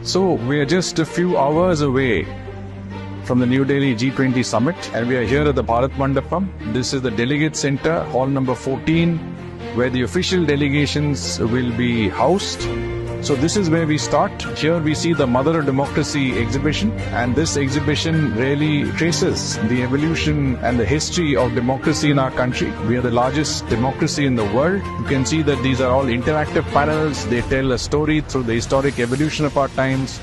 So we are just a few hours away from the New Delhi G20 Summit, and we are here at the Bharat Mandapam. This is the Delegate Center, hall number 14, where the official delegations will be housed. So this is where we start. Here we see the Mother of Democracy exhibition, and this exhibition really traces the evolution and the history of democracy in our country. We are the largest democracy in the world. You can see that these are all interactive panels. They tell a story through the historic evolution of our times.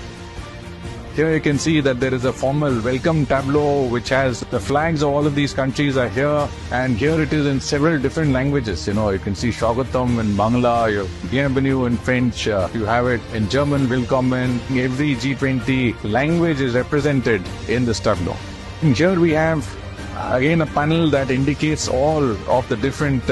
Here you can see that there is a formal welcome tableau which has the flags of all of these countries are here, and here it is in several different languages. You can see Shwagatam in Bangla, you have Bienvenue in French, you have it in German, Willkommen. Every G20 language is represented in this tableau. And here we have again a panel that indicates all of the different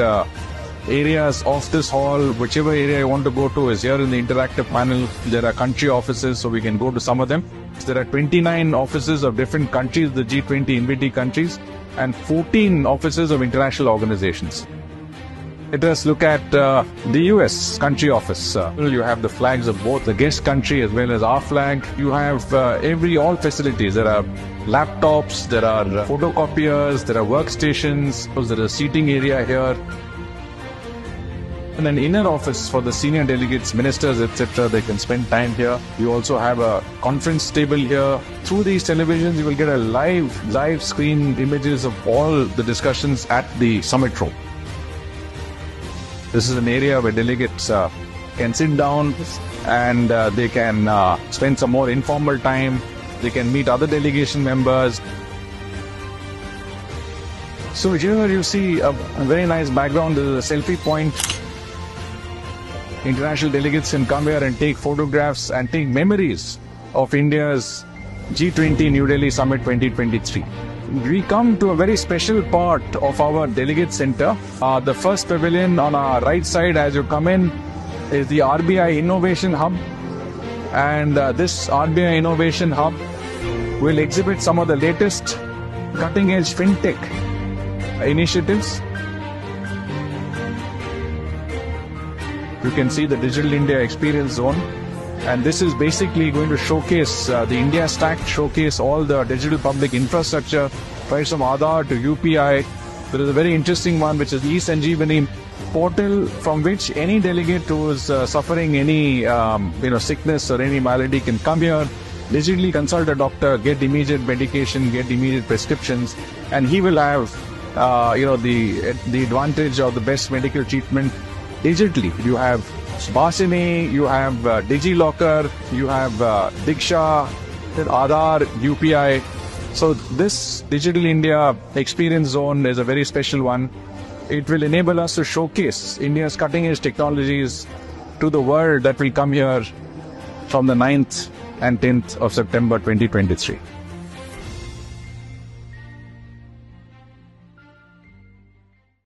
areas of this hall. Whichever area you want to go to is here in the interactive panel. There are country offices, so we can go to some of them. There are 29 offices of different countries, the G20 invitee countries, and 14 offices of international organizations. Let us look at the US country office. You have the flags of both the guest country as well as our flag. You have all facilities. There are laptops, there are photocopiers, there are workstations, there is a seating area here. And an inner office for the senior delegates, ministers, etc. They can spend time here. You also have a conference table here. Through these televisions, you will get a live screen images of all the discussions at the summit room. This is an area where delegates can sit down and they can spend some more informal time. They can meet other delegation members. So here you see a very nice background. There is a selfie point. International delegates can come here and take photographs and take memories of India's G20 New Delhi Summit 2023. We come to a very special part of our delegate center. The first pavilion on our right side as you come in is the RBI Innovation Hub. And this RBI Innovation Hub will exhibit some of the latest cutting-edge fintech initiatives. You can see the Digital India Experience Zone, and this is basically going to showcase the India Stack, showcase all the digital public infrastructure, right from Aadhaar to UPI. There is a very interesting one which is eSanjeevani portal, from which any delegate who is suffering any sickness or any malady can come here, digitally consult a doctor, get immediate medication, get immediate prescriptions, and he will have the advantage of the best medical treatment digitally. You have Bhashini, you have DigiLocker, you have Diksha, Aadhaar, UPI. So this Digital India Experience Zone is a very special one. It will enable us to showcase India's cutting-edge technologies to the world that will come here from the 9th and 10th of September 2023.